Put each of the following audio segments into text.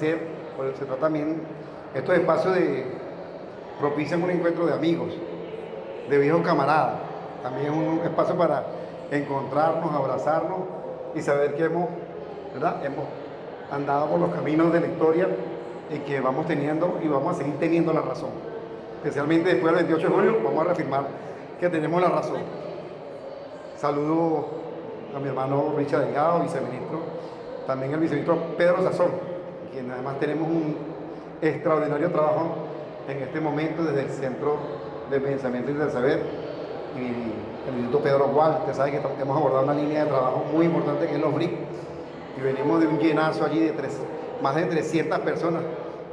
Se trata también, estos espacios propician un encuentro de amigos, de viejos camaradas. También es un espacio para encontrarnos, abrazarnos y saber que hemos andado por los caminos de la historia y que vamos teniendo y vamos a seguir teniendo la razón. Especialmente después del 28 de julio, vamos a reafirmar que tenemos la razón. Saludo a mi hermano Richard Delgado, viceministro, también el viceministro Pedro Sazón, quien además tenemos un extraordinario trabajo en este momento desde el Centro de Pensamiento y del Saber y el Instituto Pedro Gual. Usted sabe que hemos abordado una línea de trabajo muy importante que es los BRIC y venimos de un llenazo allí de más de 300 personas.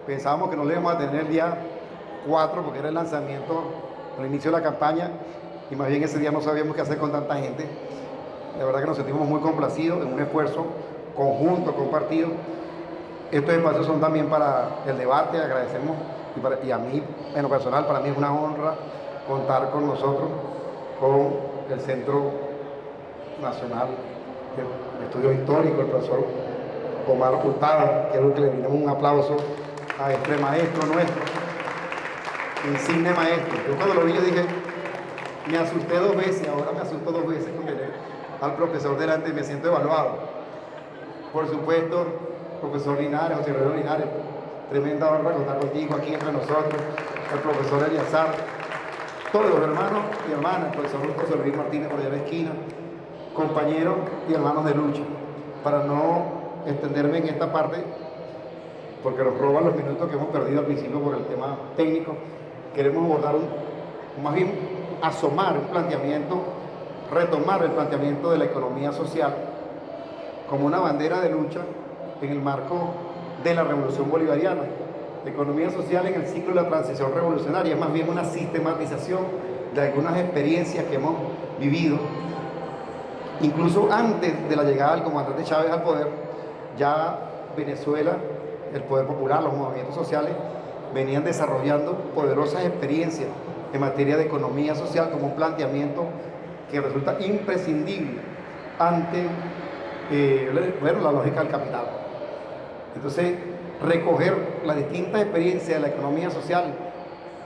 Pensábamos que no lo íbamos a tener el día 4 porque era el lanzamiento, el inicio de la campaña, y más bien ese día no sabíamos qué hacer con tanta gente. La verdad que nos sentimos muy complacidos en un esfuerzo conjunto, compartido. Estos espacios son también para el debate, agradecemos, y a mí, en lo personal, para mí es una honra contar con nosotros, con el Centro Nacional de Estudio Histórico, el profesor Omar Hurtado. Quiero que le brindemos un aplauso a este maestro nuestro, insigne maestro. Yo cuando lo vi yo dije, me asusté 2 veces, ahora me asusto 2 veces con tener al profesor delante y me siento evaluado. Por supuesto, profesor Linares, José Rodrigo Linares, tremenda honra contar contigo aquí entre nosotros, el profesor Eliazar, todos los hermanos y hermanas, el profesor José Luis Martínez por allá en la esquina, compañeros y hermanos de lucha. Para no extenderme en esta parte, porque nos roban los minutos que hemos perdido al principio por el tema técnico, queremos abordar más bien asomar un planteamiento, retomar el planteamiento de la economía social como una bandera de lucha en el marco de la revolución bolivariana. La economía social en el ciclo de la transición revolucionaria es más bien una sistematización de algunas experiencias que hemos vivido. Incluso antes de la llegada del comandante Chávez al poder, ya Venezuela, el poder popular, los movimientos sociales, venían desarrollando poderosas experiencias en materia de economía social como un planteamiento que resulta imprescindible ante la lógica del capital. Entonces, recoger las distintas experiencias de la economía social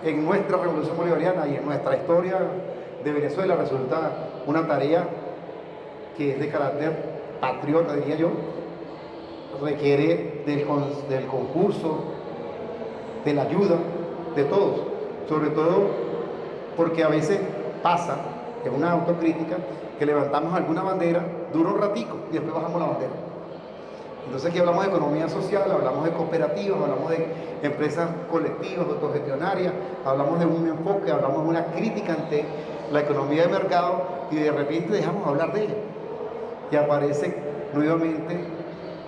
en nuestra revolución bolivariana y en nuestra historia de Venezuela resulta una tarea que es de carácter patriota, diría yo. Requiere del concurso, de la ayuda de todos, sobre todo porque a veces pasa, en una autocrítica, que levantamos alguna bandera, dura un ratico y después bajamos la bandera. Entonces aquí hablamos de economía social, hablamos de cooperativas, hablamos de empresas colectivas, autogestionarias, hablamos de un enfoque, hablamos de una crítica ante la economía de mercado y de repente dejamos de hablar de ella. Y aparece nuevamente,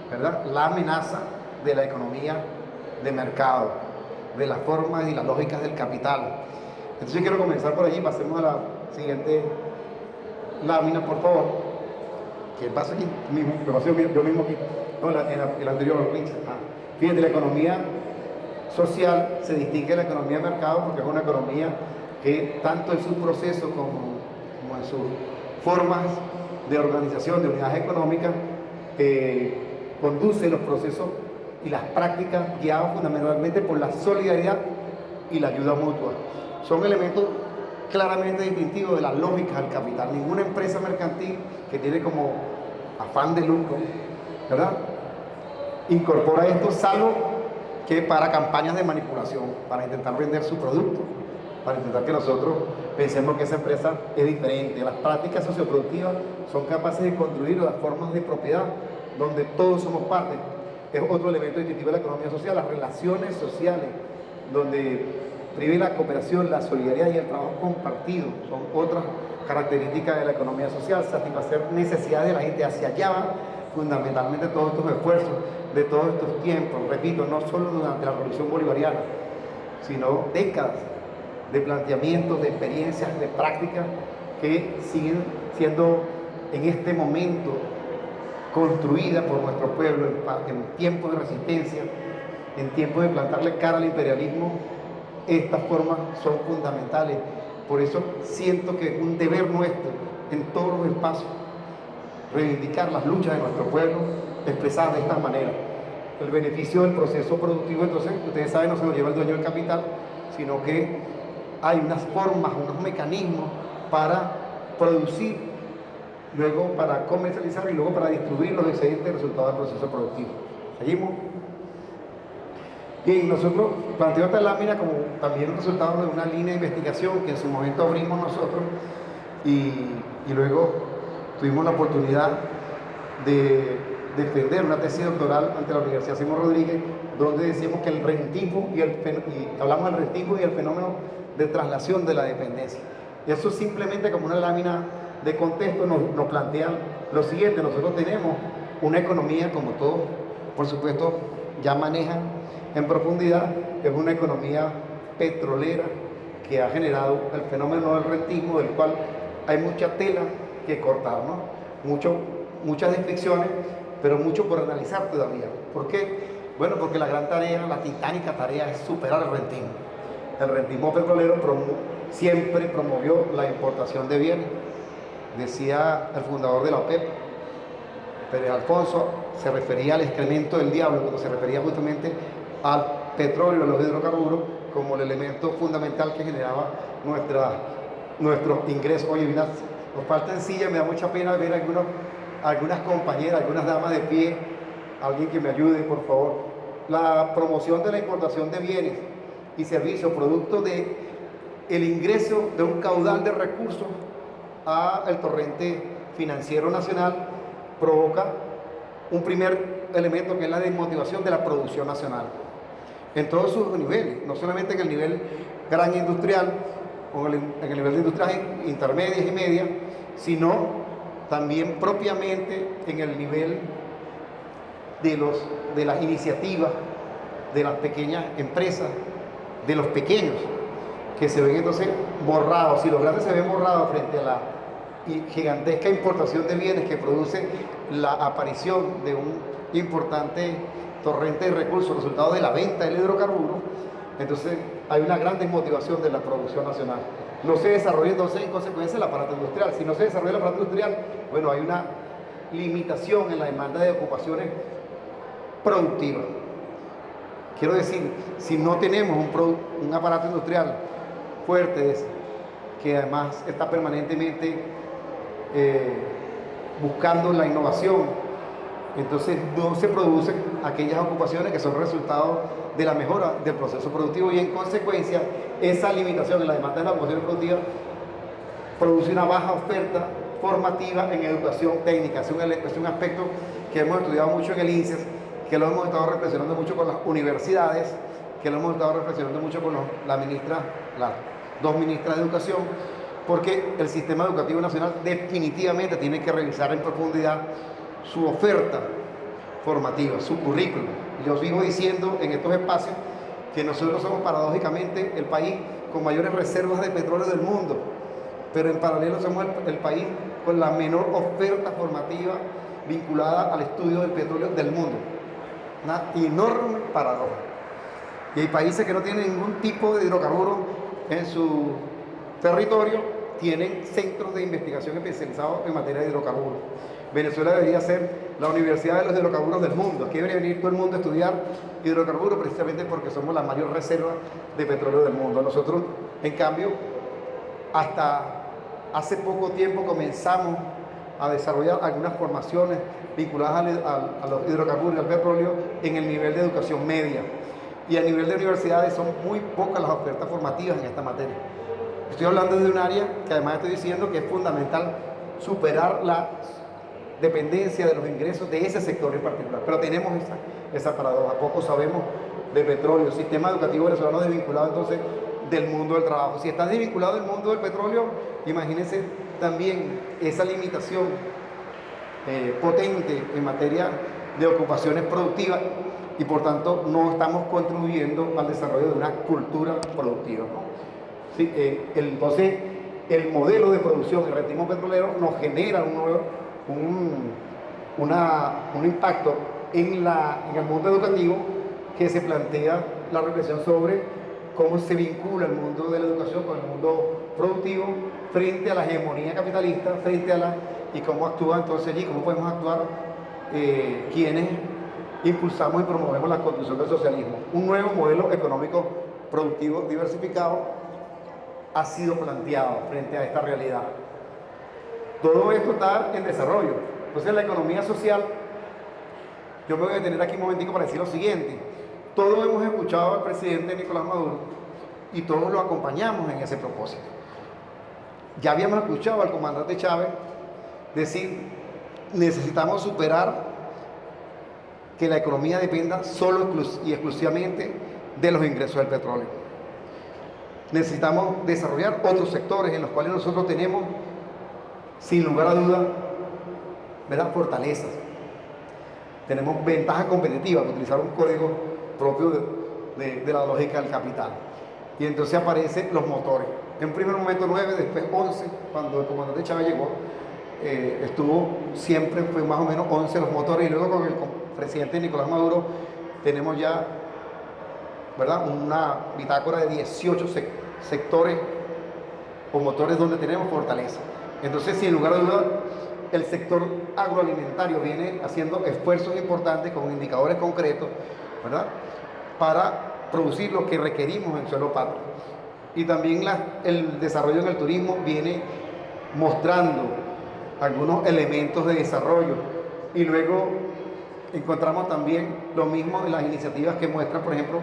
¿verdad?, la amenaza de la economía de mercado, de las formas y las lógicas del capital. Entonces yo quiero comenzar por allí, pasemos a la siguiente lámina, por favor. ¿Qué pasa aquí? Yo mismo aquí. No, el anterior, Richard. Fíjate, la economía social se distingue de la economía de mercado porque es una economía que tanto en sus procesos como en sus formas de organización, de unidades económicas, conduce los procesos y las prácticas guiadas fundamentalmente por la solidaridad y la ayuda mutua. Son elementos claramente distintivos de las lógicas del capital. Ninguna empresa mercantil que tiene como afán de lucro, ¿verdad?, incorpora esto, salvo que para campañas de manipulación, para intentar vender su producto, para intentar que nosotros pensemos que esa empresa es diferente. Las prácticas socioproductivas son capaces de construir las formas de propiedad donde todos somos parte. Es otro elemento distintivo de la economía social, las relaciones sociales, donde prive la cooperación, la solidaridad y el trabajo compartido. Son otras características de la economía social, satisfacer necesidades de la gente. Hacia allá va fundamentalmente todos estos esfuerzos de todos estos tiempos, repito, no solo durante la revolución bolivariana, sino décadas de planteamientos, de experiencias, de prácticas que siguen siendo en este momento construidas por nuestro pueblo en tiempos de resistencia, en tiempos de plantarle cara al imperialismo. Estas formas son fundamentales. Por eso siento que es un deber nuestro en todos los espacios reivindicar las luchas de nuestro pueblo expresadas de esta manera. el beneficio del proceso productivo, entonces ustedes saben, no se lo lleva el dueño del capital, sino que hay unas formas, unos mecanismos para producir, luego para comercializar y luego para distribuir los excedentes resultados del proceso productivo. ¿Seguimos? Bien, nosotros planteamos esta lámina como también resultado de una línea de investigación que en su momento abrimos nosotros y luego tuvimos la oportunidad de defender una tesis doctoral ante la Universidad Simón Rodríguez, donde decíamos que el rentismo y hablamos del rentismo y el fenómeno de traslación de la dependencia. Y eso simplemente como una lámina de contexto nos plantea lo siguiente: nosotros tenemos una economía, como todos, por supuesto, ya manejan en profundidad, es una economía petrolera que ha generado el fenómeno del rentismo, del cual hay mucha tela que cortar, ¿no? Muchas descripciones, pero mucho por analizar todavía. ¿Por qué? Bueno, porque la gran tarea, la titánica tarea es superar el rentismo. El rentismo petrolero siempre promovió la importación de bienes. Decía el fundador de la OPEP, Pérez Alfonso, se refería al excremento del diablo, cuando se refería justamente al petróleo, a los hidrocarburos, como el elemento fundamental que generaba nuestros ingresos. Oye, mira, nos falta en silla, me da mucha pena ver algunas compañeras, algunas damas de pie. Alguien que me ayude, por favor. La promoción de la importación de bienes y servicios, producto de el ingreso de un caudal de recursos al torrente financiero nacional, provoca un primer elemento que es la desmotivación de la producción nacional en todos sus niveles, no solamente en el nivel gran industrial o en el nivel de industrias intermedias y medias, sino también propiamente en el nivel de las iniciativas, de las pequeñas empresas, de los pequeños, que se ven entonces borrados. Si los grandes se ven borrados frente a la gigantesca importación de bienes que produce la aparición de un importante torrente de recursos, resultado de la venta del hidrocarburo, entonces hay una gran desmotivación de la producción nacional. No se desarrolla entonces en consecuencia el aparato industrial. Si no se desarrolla el aparato industrial, bueno, hay una limitación en la demanda de ocupaciones productivas. Quiero decir, si no tenemos un aparato industrial fuerte, que además está permanentemente buscando la innovación, entonces no se producen aquellas ocupaciones que son resultado de la mejora del proceso productivo, y en consecuencia esa limitación en la demanda de la ocupación productiva produce una baja oferta formativa en educación técnica. Es un aspecto que hemos estudiado mucho en el INSES, que lo hemos estado reflexionando mucho con las universidades, que lo hemos estado reflexionando mucho con las dos ministras de educación, porque el sistema educativo nacional definitivamente tiene que revisar en profundidad su oferta formativa, su currículum. Yo sigo diciendo en estos espacios que nosotros somos paradójicamente el país con mayores reservas de petróleo del mundo, pero en paralelo somos el país con la menor oferta formativa vinculada al estudio del petróleo del mundo. Una enorme paradoja. Y hay países que no tienen ningún tipo de hidrocarburo en su territorio, tienen centros de investigación especializados en materia de hidrocarburos. Venezuela debería ser la universidad de los hidrocarburos del mundo. Aquí debería venir todo el mundo a estudiar hidrocarburos, precisamente porque somos la mayor reserva de petróleo del mundo. Nosotros, en cambio, hasta hace poco tiempo comenzamos a desarrollar algunas formaciones vinculadas a los hidrocarburos y al petróleo en el nivel de educación media. Y a nivel de universidades son muy pocas las ofertas formativas en esta materia. Estoy hablando de un área que además estoy diciendo que es fundamental superar la dependencia de los ingresos de ese sector en particular. Pero tenemos esa paradoja. Poco sabemos de petróleo. El sistema educativo venezolano desvinculado entonces del mundo del trabajo. Si está desvinculado del mundo del petróleo, imagínense también esa limitación potente en materia de ocupaciones productivas, y por tanto no estamos contribuyendo al desarrollo de una cultura productiva, ¿no? Sí, entonces el modelo de producción del rentismo petrolero nos genera un impacto en el mundo educativo, que se plantea la reflexión sobre cómo se vincula el mundo de la educación con el mundo productivo frente a la hegemonía capitalista, frente a y cómo actúa entonces allí, cómo podemos actuar quienes impulsamos y promovemos la construcción del socialismo. Un nuevo modelo económico productivo diversificado ha sido planteado frente a esta realidad. Todo esto está en desarrollo. Entonces la economía social, yo me voy a detener aquí un momentico para decir lo siguiente. Todos hemos escuchado al presidente Nicolás Maduro y todos lo acompañamos en ese propósito. Ya habíamos escuchado al comandante Chávez decir, necesitamos superar que la economía dependa solo y exclusivamente de los ingresos del petróleo. Necesitamos desarrollar otros sectores en los cuales nosotros tenemos, sin lugar a dudas, ¿verdad?, fortalezas. Tenemos ventajas competitivas, utilizar un código propio de la lógica del capital. Y entonces aparecen los motores. En un primer momento 9, después 11, cuando el comandante Chávez llegó, siempre fue más o menos 11 los motores, y luego con el presidente Nicolás Maduro tenemos ya, ¿verdad?, una bitácora de 18 sectores o motores donde tenemos fortaleza. Entonces, sin lugar a dudas, el sector agroalimentario viene haciendo esfuerzos importantes con indicadores concretos, ¿verdad?, para producir lo que requerimos en suelo patrio. Y también el desarrollo en el turismo viene mostrando algunos elementos de desarrollo. Y luego encontramos también lo mismo en las iniciativas que muestran, por ejemplo,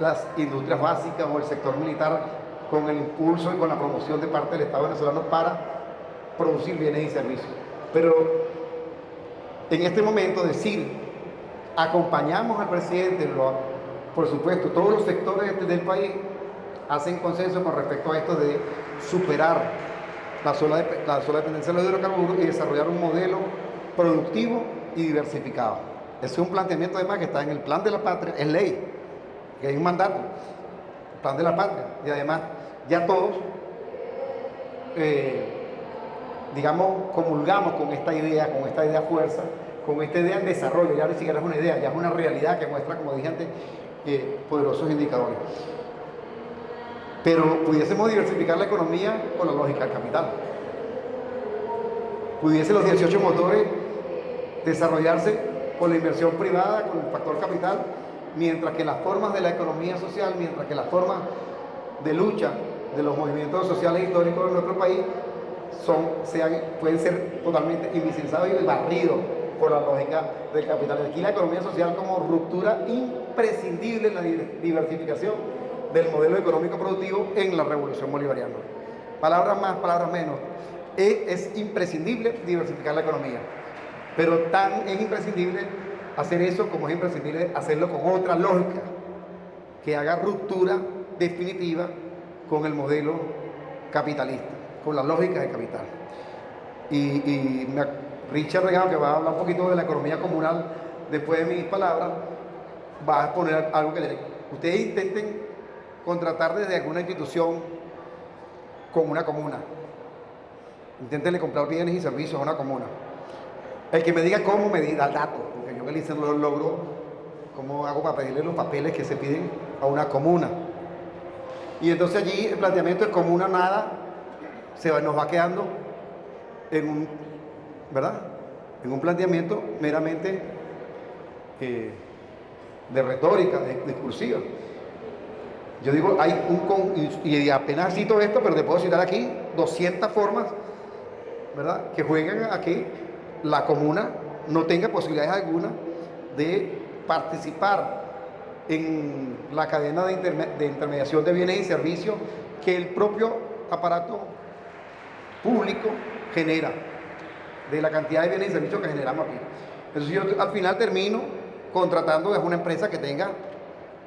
las industrias básicas o el sector militar, con el impulso y con la promoción de parte del Estado venezolano para producir bienes y servicios. Pero en este momento decir, acompañamos al presidente, por supuesto, todos los sectores del país hacen consenso con respecto a esto de superar la sola dependencia de los hidrocarburos y desarrollar un modelo productivo y diversificado. Ese es un planteamiento además que está en el Plan de la Patria, es ley, que hay un mandato, el Plan de la Patria, y además ya todos, digamos, comulgamos con esta idea fuerza, con esta idea de desarrollo. Ya ni siquiera es una idea, ya es una realidad que muestra, como dije antes, poderosos indicadores. Pero pudiésemos diversificar la economía con la lógica del capital. Pudiesen los 18 motores desarrollarse con la inversión privada, con el factor capital, mientras que las formas de la economía social, mientras que las formas de lucha de los movimientos sociales históricos de nuestro país pueden ser totalmente invisibilizados y barridos por la lógica del capital. Aquí la economía social como ruptura imprescindible en la diversificación del modelo económico productivo en la revolución bolivariana. Palabras más, palabras menos. Es imprescindible diversificar la economía, pero tan es imprescindible hacer eso como es imprescindible hacerlo con otra lógica que haga ruptura definitiva con el modelo capitalista, con la lógica del capital. Richard Regado, que va a hablar un poquito de la economía comunal después de mis palabras, va a poner algo que le diga. Ustedes intenten contratar desde alguna institución con una comuna. Inténtenle comprar bienes y servicios a una comuna. El que me diga cómo me da el dato, porque yo que le hice no lo logro, cómo hago para pedirle los papeles que se piden a una comuna. Y entonces allí el planteamiento de comuna nada nos va quedando en un planteamiento meramente de retórica, discursiva. Yo digo, y apenas cito esto, pero te puedo citar aquí 200 formas, ¿verdad?, que juegan a que la comuna no tenga posibilidades alguna de participar en la cadena de intermediación de bienes y servicios que el propio aparato público genera, de la cantidad de bienes y servicios que generamos aquí. Entonces yo al final termino contratando a una empresa que tenga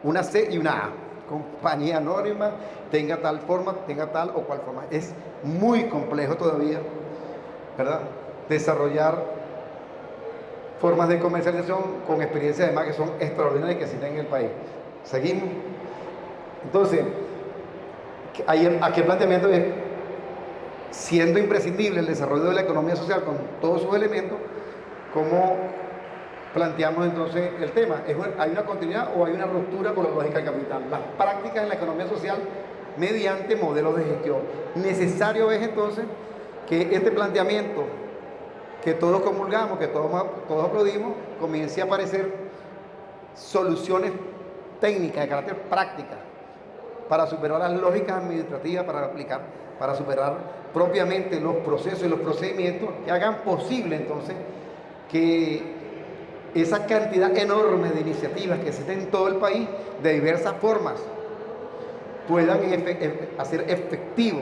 una C y una A, compañía anónima, tenga tal forma, tenga tal o cual forma. Es muy complejo todavía, ¿verdad?, desarrollar formas de comercialización con experiencias además que son extraordinarias y que existen en el país. Seguimos. Entonces, aquí el planteamiento es, siendo imprescindible el desarrollo de la economía social con todos sus elementos, ¿cómo planteamos entonces el tema? ¿Hay una continuidad o hay una ruptura con la lógica del capital? Las prácticas en la economía social mediante modelos de gestión. Necesario es entonces que este planteamiento que todos comulgamos, que todos aplaudimos, comience a aparecer soluciones técnicas de carácter práctica para superar las lógicas administrativas, para superar propiamente los procesos y los procedimientos que hagan posible entonces que esa cantidad enorme de iniciativas que existen en todo el país de diversas formas puedan hacer efectivo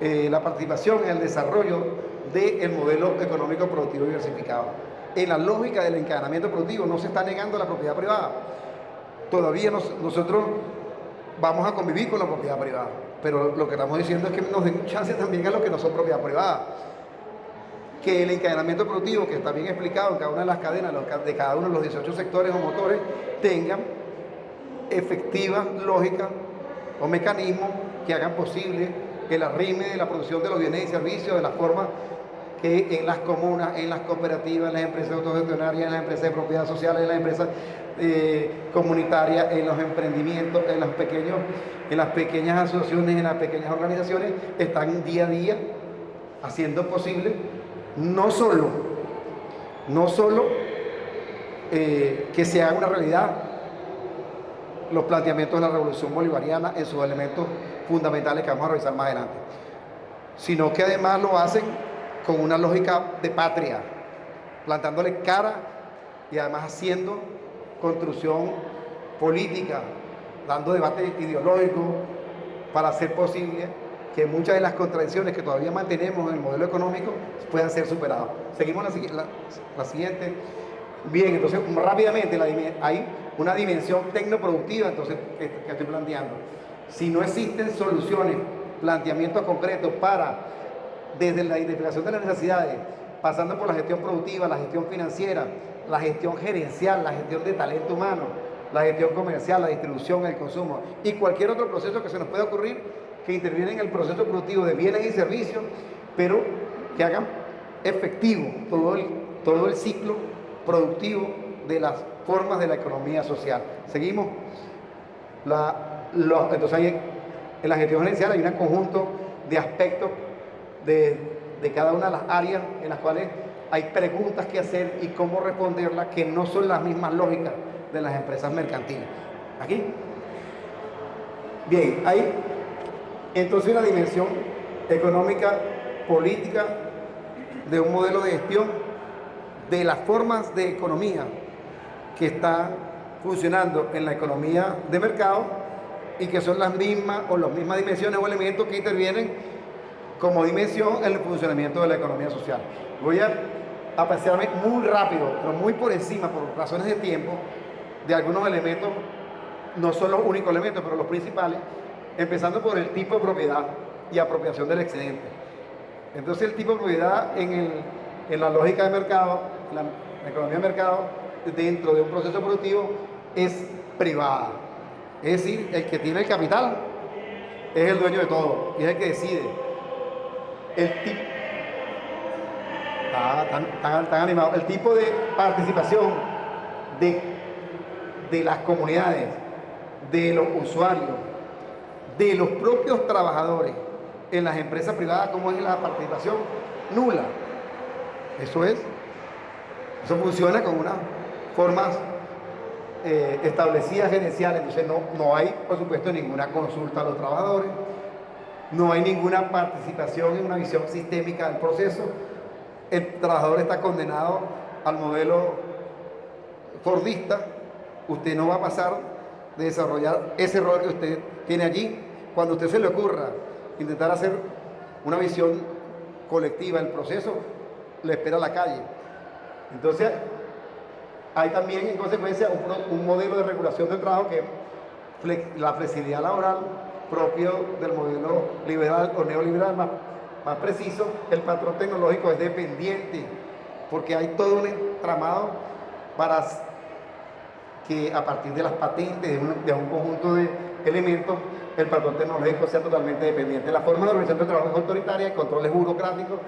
la participación en el desarrollo del modelo económico productivo diversificado. En la lógica del encadenamiento productivo no se está negando la propiedad privada. Todavía nosotros vamos a convivir con la propiedad privada, pero lo que estamos diciendo es que nos den chance también a los que no son propiedad privada. Que el encadenamiento productivo, que está bien explicado en cada una de las cadenas, de cada uno de los 18 sectores o motores, tengan efectiva lógica o mecanismos que hagan posible el arrime de la producción de los bienes y servicios de la forma que en las comunas, en las cooperativas, en las empresas autogestionarias, en las empresas de propiedad social, en las empresas comunitarias, en los emprendimientos, en las pequeñas asociaciones, en las pequeñas organizaciones, están día a día haciendo posible no solo que se haga una realidad los planteamientos de la revolución bolivariana en sus elementos fundamentales que vamos a revisar más adelante, sino que además lo hacen con una lógica de patria, plantándole cara y además haciendo construcción política, dando debate ideológico para hacer posible que muchas de las contradicciones que todavía mantenemos en el modelo económico puedan ser superadas. Seguimos la siguiente. Bien, entonces rápidamente hay una dimensión tecnoproductiva entonces, que estoy planteando. Si no existen soluciones, planteamientos concretos para, desde la identificación de las necesidades, pasando por la gestión productiva, la gestión financiera, la gestión gerencial, la gestión de talento humano, la gestión comercial, la distribución, el consumo y cualquier otro proceso que se nos pueda ocurrir que interviene en el proceso productivo de bienes y servicios, pero que hagan efectivo todo el ciclo productivo de las formas de la economía social. Seguimos. Entonces en la gestión gerencial hay un conjunto de aspectos de cada una de las áreas en las cuales hay preguntas que hacer y cómo responderlas que no son las mismas lógicas de las empresas mercantiles. Aquí. Bien, hay entonces una dimensión económica, política, de un modelo de gestión, de las formas de economía que están funcionando en la economía de mercado y que son las mismas o las mismas dimensiones o elementos que intervienen como dimensión en el funcionamiento de la economía social. Voy a pasearme muy rápido, pero muy por encima, por razones de tiempo, de algunos elementos, no son los únicos elementos, pero los principales, empezando por el tipo de propiedad y apropiación del excedente. Entonces el tipo de propiedad en la lógica de mercado, la economía de mercado, dentro de un proceso productivo, es privada. Es decir, el que tiene el capital es el dueño de todo y es el que decide. Tan animado. El tipo de participación de las comunidades, de los usuarios, de los propios trabajadores en las empresas privadas, como es la participación nula. Eso funciona con unas formas establecidas gerenciales. Entonces no hay, por supuesto, ninguna consulta a los trabajadores, no hay ninguna participación en una visión sistémica del proceso. El trabajador está condenado al modelo fordista. Usted no va a pasar de desarrollar ese rol que usted tiene allí. Cuando a usted se le ocurra intentar hacer una visión colectiva del proceso, le espera la calle. Entonces, hay también en consecuencia un modelo de regulación del trabajo que es la flexibilidad laboral propio del modelo liberal o neoliberal más preciso. El patrón tecnológico es dependiente porque hay todo un entramado para que a partir de las patentes, de un conjunto de elementos, el patrón tecnológico sea totalmente dependiente. La forma de organización del trabajo es autoritaria, el control es burocrático,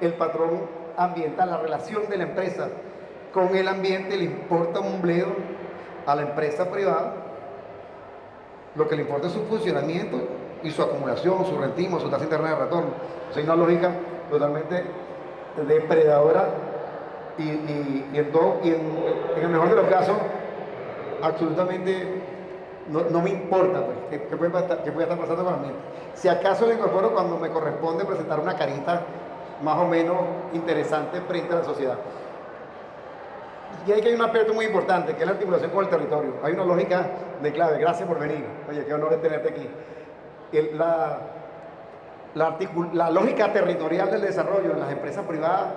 el patrón ambiental, la relación de la empresa con el ambiente le importa un bledo a la empresa privada. Lo que le importa es su funcionamiento y su acumulación, su rentismo, su tasa interna de retorno. Es una lógica totalmente depredadora y en el mejor de los casos absolutamente no me importa pues, qué puede estar pasando con la mente. Si acaso le incorporo cuando me corresponde presentar una carita más o menos interesante frente a la sociedad. Y hay que hay un aspecto muy importante, que es la articulación con el territorio. Hay una lógica de clave. Gracias por venir. Oye, qué honor es tenerte aquí. La lógica territorial del desarrollo en las empresas privadas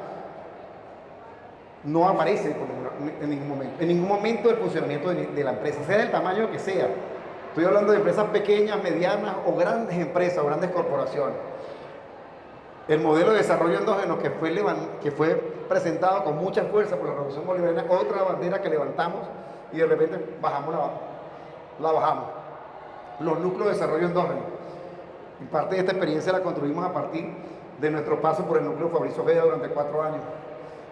no aparece en ningún momento. En ningún momento del funcionamiento de la empresa, sea del tamaño que sea. Estoy hablando de empresas pequeñas, medianas o grandes empresas o grandes corporaciones. El modelo de desarrollo endógeno que fue presentado con mucha fuerza por la Revolución Bolivariana, otra bandera que levantamos y de repente la bajamos. Los núcleos de desarrollo endógeno. Y parte de esta experiencia la construimos a partir de nuestro paso por el núcleo Fabricio Ojeda durante 4 años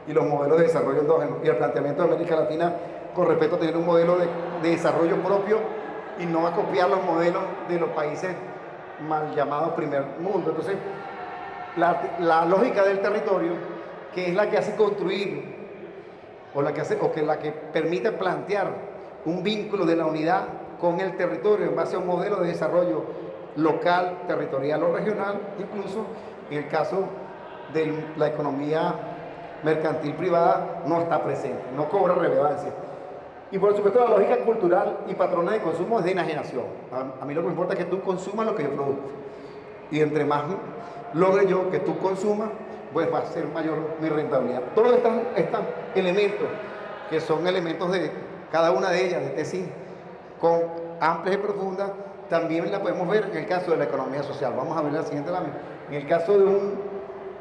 y los modelos de desarrollo endógeno y el planteamiento de América Latina con respecto a tener un modelo de desarrollo propio y no a copiar los modelos de los países mal llamados primer mundo. Entonces, la lógica del territorio, que es la que hace construir la que permite plantear un vínculo de la unidad con el territorio en base a un modelo de desarrollo local, territorial o regional, incluso en el caso de la economía mercantil privada no está presente, no cobra relevancia. Y por supuesto la lógica cultural y patrona de consumo es de enajenación. A mí lo que me importa es que tú consumas lo que yo produzco. Y entre más logre yo que tú consumas, pues va a ser mayor mi rentabilidad. Todos estos elementos, que son elementos de cada una de ellas, de tesis con amplias y profundas, también la podemos ver en el caso de la economía social. Vamos a ver la siguiente lámina. En el caso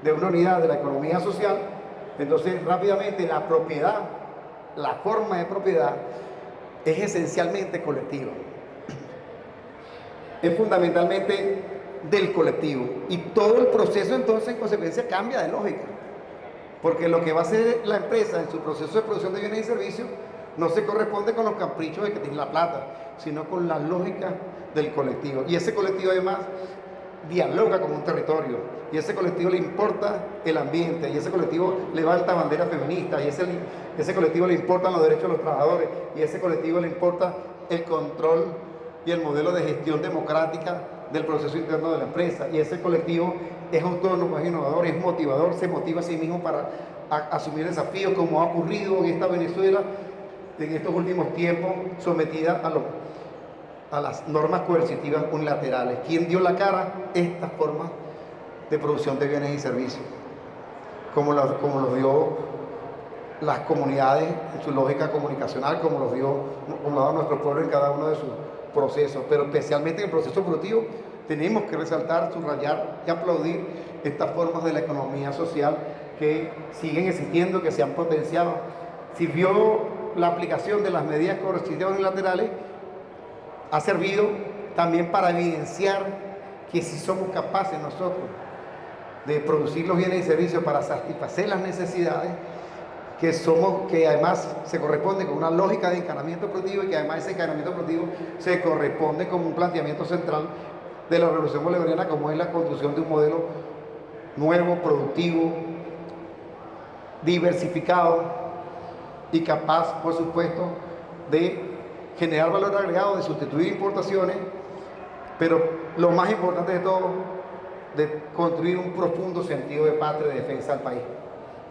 de una unidad de la economía social, entonces rápidamente la propiedad, la forma de propiedad es esencialmente colectiva. Es fundamentalmente del colectivo. Y todo el proceso entonces en consecuencia cambia de lógica. Porque lo que va a hacer la empresa en su proceso de producción de bienes y servicios no se corresponde con los caprichos de que tiene la plata, sino con la lógica del colectivo. Y ese colectivo además dialoga con un territorio, y ese colectivo le importa el ambiente, y ese colectivo levanta banderas feministas, y ese colectivo le importan los derechos de los trabajadores, y ese colectivo le importa el control y el modelo de gestión democrática del proceso interno de la empresa, y ese colectivo es autónomo, es innovador, es motivador, se motiva a sí mismo para asumir desafíos, como ha ocurrido en esta Venezuela en estos últimos tiempos, sometida a las normas coercitivas unilaterales. ¿Quién dio la cara? Estas formas de producción de bienes y servicios, como los dio las comunidades en su lógica comunicacional, como lo ha dado nuestro pueblo en cada uno de sus procesos, pero especialmente en el proceso productivo tenemos que resaltar, subrayar y aplaudir estas formas de la economía social que siguen existiendo, que se han potenciado. Sirvió la aplicación de las medidas coercitivas unilaterales, ha servido también para evidenciar que si somos capaces nosotros de producir los bienes y servicios para satisfacer las necesidades, que además se corresponde con una lógica de encadenamiento productivo, y que además ese encadenamiento productivo se corresponde con un planteamiento central de la Revolución Bolivariana, como es la construcción de un modelo nuevo, productivo, diversificado y capaz, por supuesto, de generar valor agregado, de sustituir importaciones, pero lo más importante de todo, de construir un profundo sentido de patria, de defensa del país,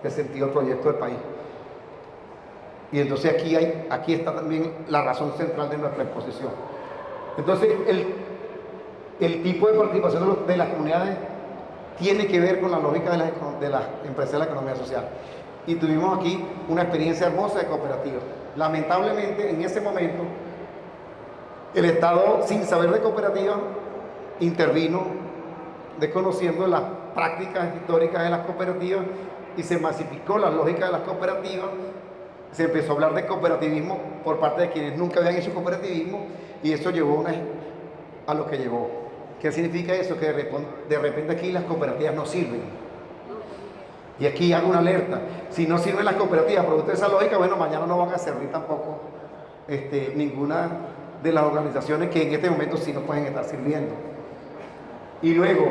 el sentido del proyecto del país. Y entonces aquí está también la razón central de nuestra exposición. Entonces, el tipo de participación de las comunidades tiene que ver con la lógica de las empresas de la economía social. Y tuvimos aquí una experiencia hermosa de cooperativa. Lamentablemente, en ese momento, el Estado, sin saber de cooperativas, intervino desconociendo las prácticas históricas de las cooperativas, y se masificó la lógica de las cooperativas. Se empezó a hablar de cooperativismo por parte de quienes nunca habían hecho cooperativismo, y eso llevó a lo que llegó. ¿Qué significa eso? Que de repente aquí las cooperativas no sirven. Y aquí hago una alerta: si no sirven las cooperativas producto de esa lógica, bueno, mañana no van a servir tampoco ninguna de las organizaciones que en este momento sí nos pueden estar sirviendo. Y luego,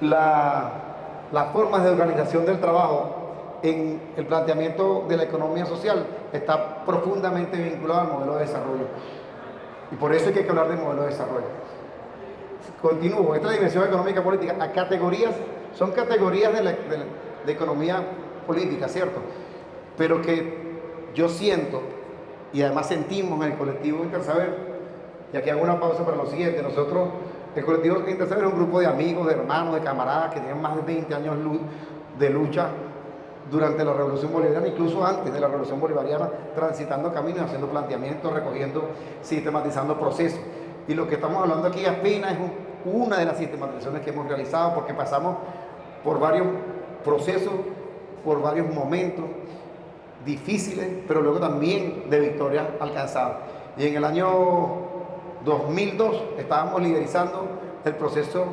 las formas de organización del trabajo en el planteamiento de la economía social está profundamente vinculado al modelo de desarrollo. Y por eso hay que hablar del modelo de desarrollo. Continúo, esta dimensión económica política, a categorías, son categorías de economía política, ¿cierto? Pero que yo siento, y además sentimos en el colectivo Intersaber, y aquí hago una pausa para lo siguiente, nosotros, el colectivo Intersaber es un grupo de amigos, de hermanos, de camaradas que tienen más de 20 años de lucha durante la Revolución Bolivariana, incluso antes de la Revolución Bolivariana, transitando caminos, haciendo planteamientos, recogiendo, sistematizando procesos. Y lo que estamos hablando aquí apenas es una de las sistematizaciones que hemos realizado, porque pasamos por varios procesos, por varios momentos difíciles, pero luego también de victorias alcanzadas. Y en el año 2002 estábamos liderizando el proceso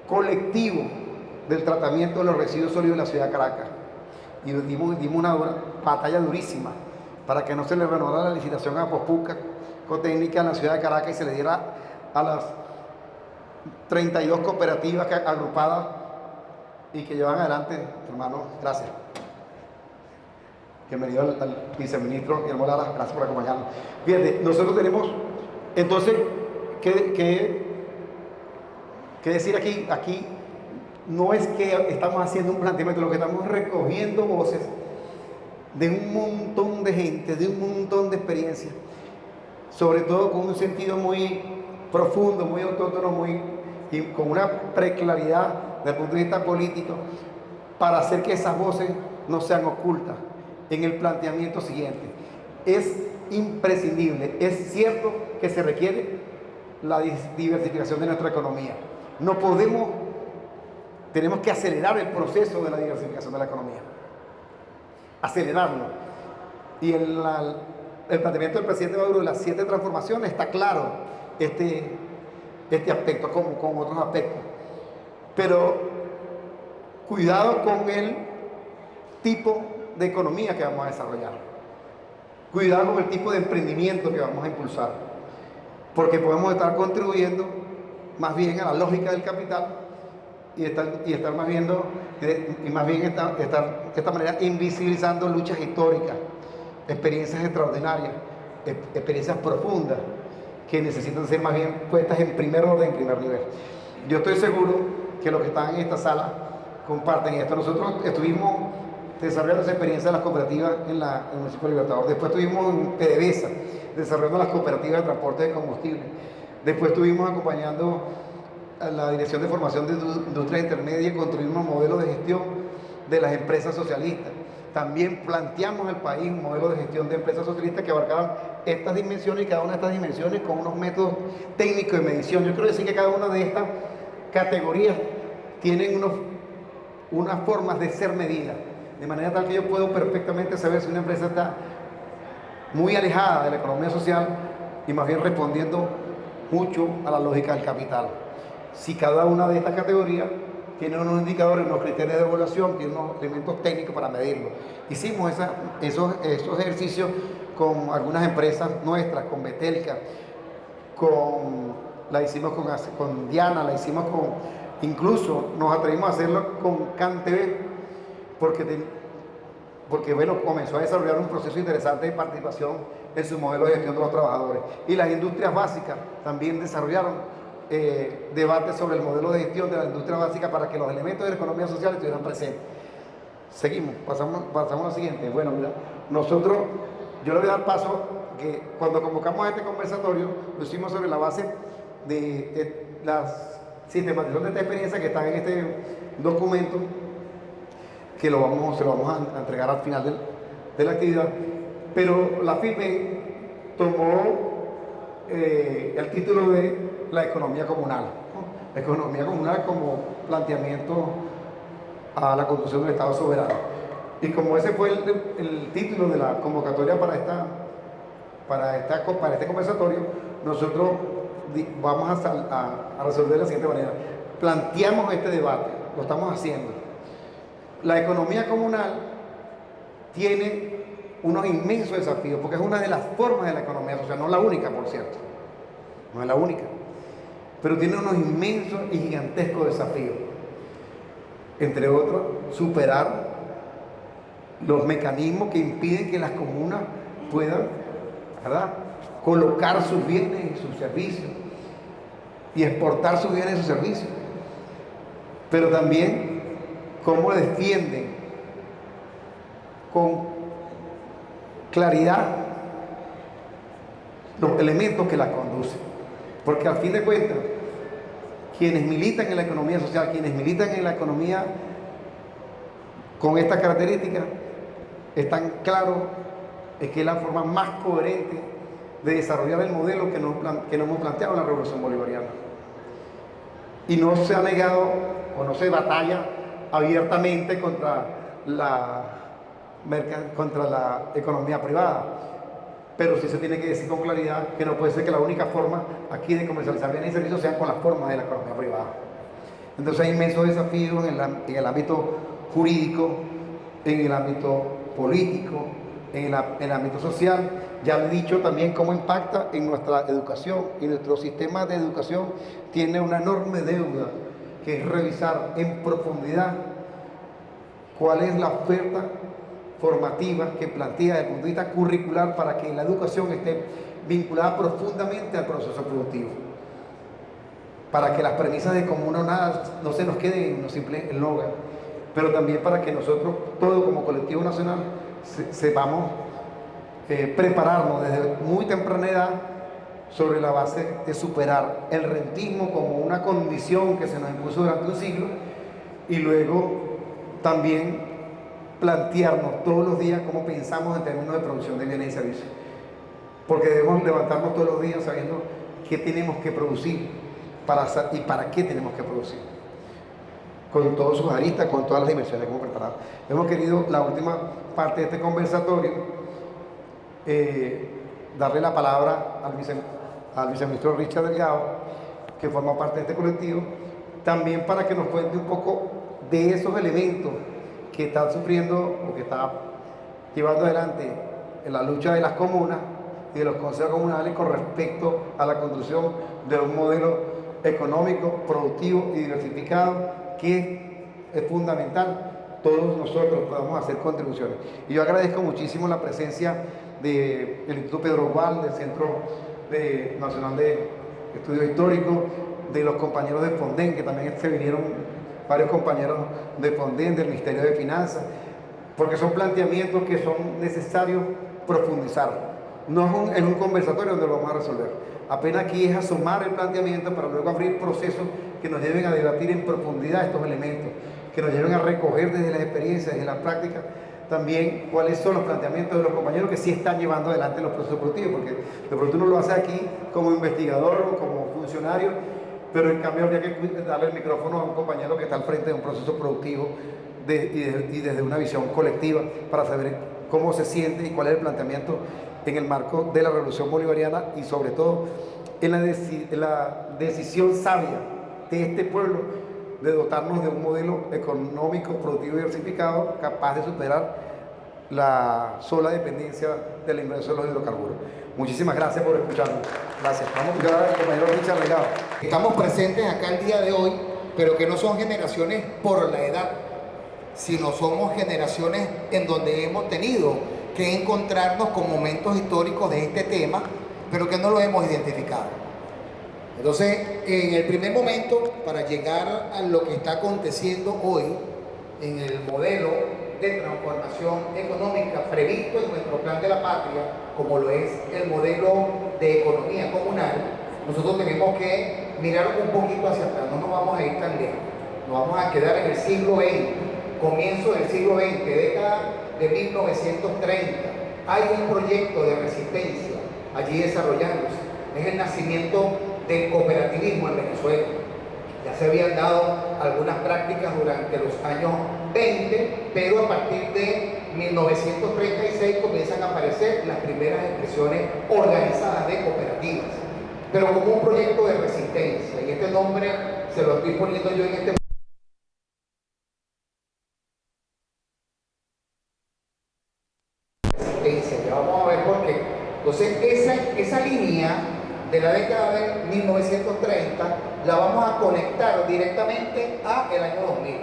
colectivo del tratamiento de los residuos sólidos en la ciudad de Caracas. Y dimos una batalla durísima para que no se le renovara la licitación a Pospuca Cotécnica en la ciudad de Caracas y se le diera a las 32 cooperativas agrupadas y que llevan adelante, hermano, gracias. Bienvenido al viceministro Guillermo Lara, gracias por acompañarnos. Fíjate, nosotros tenemos, entonces, ¿qué decir aquí? Aquí no es que estamos haciendo un planteamiento, lo que estamos recogiendo voces de un montón de gente, de un montón de experiencias, sobre todo con un sentido muy profundo, muy autóctono, y con una preclaridad desde el punto de vista político, para hacer que esas voces no sean ocultas en el planteamiento siguiente. Es imprescindible, es cierto que se requiere la diversificación de nuestra economía. No podemos, tenemos que acelerar el proceso de la diversificación de la economía. Acelerarlo. Y el planteamiento del presidente Maduro de las 7 transformaciones está claro este aspecto, como con otros aspectos. Pero cuidado con el tipo de economía que vamos a desarrollar. Cuidado con el tipo de emprendimiento que vamos a impulsar. Porque podemos estar contribuyendo más bien a la lógica del capital y estar más viendo, y más bien estar de esta manera invisibilizando luchas históricas, experiencias extraordinarias, experiencias profundas que necesitan ser más bien puestas en primer orden, en primer nivel. Yo estoy seguro que los que están en esta sala comparten esto. Nosotros estuvimos desarrollando esa experiencia de las cooperativas en el municipio de Libertador. Después estuvimos en PDVSA desarrollando las cooperativas de transporte de combustible. Después estuvimos acompañando a la Dirección de Formación de Industria Intermedia y construimos modelos de gestión de las empresas socialistas. También planteamos al país un modelo de gestión de empresas socialistas que abarcaban estas dimensiones, y cada una de estas dimensiones con unos métodos técnicos de medición. Yo quiero decir que cada una de estas categorías tienen unas formas de ser medidas, de manera tal que yo puedo perfectamente saber si una empresa está muy alejada de la economía social y más bien respondiendo mucho a la lógica del capital. Si cada una de estas categorías tiene unos indicadores, unos criterios de evaluación, tiene unos elementos técnicos para medirlo. Hicimos esos ejercicios con algunas empresas nuestras, con Betelca, la hicimos con Diana, la hicimos incluso nos atrevimos a hacerlo con CanTV, porque bueno, comenzó a desarrollar un proceso interesante de participación en su modelo de gestión de los trabajadores. Y las industrias básicas también desarrollaron debates sobre el modelo de gestión de la industria básica para que los elementos de la economía social estuvieran presentes. Seguimos, pasamos a lo siguiente. Bueno, mira, yo le voy a dar paso, que cuando convocamos a este conversatorio, lo hicimos sobre la base de las sistematización de esta experiencia que están en este documento, que se lo vamos a entregar al final de la actividad. Pero la FIPE tomó el título de la economía comunal, ¿no? La economía comunal como planteamiento a la construcción del Estado soberano. Y como ese fue el título de la convocatoria para este conversatorio, nosotros vamos a resolver de la siguiente manera. Planteamos este debate, lo estamos haciendo. La economía comunal tiene unos inmensos desafíos, porque es una de las formas de la economía social, no la única, por cierto, no es la única, pero tiene unos inmensos y gigantescos desafíos. Entre otros, superar los mecanismos que impiden que las comunas puedan, ¿verdad?, colocar sus bienes y sus servicios y exportar sus bienes y sus servicios, pero también cómo defienden con claridad los elementos que la conducen, porque al fin de cuentas quienes militan en la economía social, quienes militan en la economía con estas características, están claros en que es la forma más coherente de desarrollar el modelo que nos hemos planteado en la Revolución Bolivariana. Y no se ha negado o no se batalla abiertamente contra la economía privada, pero sí se tiene que decir con claridad que no puede ser que la única forma aquí de comercializar bienes y servicios sean con las formas de la economía privada. Entonces hay inmensos desafíos en el ámbito jurídico, en el ámbito político, en el ámbito social. Ya lo he dicho también cómo impacta en nuestra educación, y nuestro sistema de educación tiene una enorme deuda, que es revisar en profundidad cuál es la oferta formativa que plantea desde el punto de vista curricular para que la educación esté vinculada profundamente al proceso productivo, para que las premisas de común o nada no se nos queden en un simple eslogan, pero también para que nosotros, todo como colectivo nacional, sepamos prepararnos desde muy temprana edad sobre la base de superar el rentismo como una condición que se nos impuso durante un siglo, y luego también plantearnos todos los días cómo pensamos en términos de producción de bienes y servicios, porque debemos levantarnos todos los días sabiendo qué tenemos que producir y para qué tenemos que producir, con todos sus aristas, con todas las dimensiones que hemos preparado. Hemos querido, la última parte de este conversatorio, darle la palabra al viceministro Richard Delgado, que forma parte de este colectivo, también para que nos cuente un poco de esos elementos que están sufriendo o que está llevando adelante en la lucha de las comunas y de los consejos comunales con respecto a la construcción de un modelo económico, productivo y diversificado, que es fundamental todos nosotros podamos hacer contribuciones. Y yo agradezco muchísimo la presencia del Instituto Pedro Gual, del Centro Nacional de Estudios Históricos, de los compañeros de Fonden, que también se vinieron varios compañeros de Fonden, del Ministerio de Finanzas, porque son planteamientos que son necesarios profundizar. No es un conversatorio donde lo vamos a resolver. Apenas aquí es asomar el planteamiento para luego abrir procesos que nos lleven a debatir en profundidad estos elementos, que nos lleven a recoger desde las experiencias y de la práctica también cuáles son los planteamientos de los compañeros que sí están llevando adelante los procesos productivos, porque de pronto uno lo hace aquí como investigador o como funcionario, pero en cambio habría que darle el micrófono a un compañero que está al frente de un proceso productivo y desde una visión colectiva para saber cómo se siente y cuál es el planteamiento en el marco de la Revolución Bolivariana, y sobre todo en la decisión sabia de este pueblo de dotarnos de un modelo económico, productivo y diversificado capaz de superar la sola dependencia del ingreso de los hidrocarburos. Muchísimas gracias por escucharnos. Gracias. Vamos a escuchar al compañero Richard Delgado. Estamos presentes acá el día de hoy, pero que no son generaciones por la edad, sino somos generaciones en donde hemos tenido que encontrarnos con momentos históricos de este tema, pero que no lo hemos identificado. Entonces, en el primer momento, para llegar a lo que está aconteciendo hoy en el modelo de transformación económica previsto en nuestro plan de la patria, como lo es el modelo de economía comunal, nosotros tenemos que mirar un poquito hacia atrás, no nos vamos a ir tan lejos, nos vamos a quedar en el siglo XX, comienzo del siglo XX, década de 1930. Hay un proyecto de resistencia allí desarrollándose, es el nacimiento del cooperativismo en Venezuela. Ya se habían dado algunas prácticas durante los años 20, pero a partir de 1936 comienzan a aparecer las primeras expresiones organizadas de cooperativas, pero como un proyecto de resistencia, y este nombre se lo estoy poniendo yo en este resistencia, ya vamos a ver por qué. Entonces esa línea de la década de 1930 la vamos a conectar directamente a el año 2000.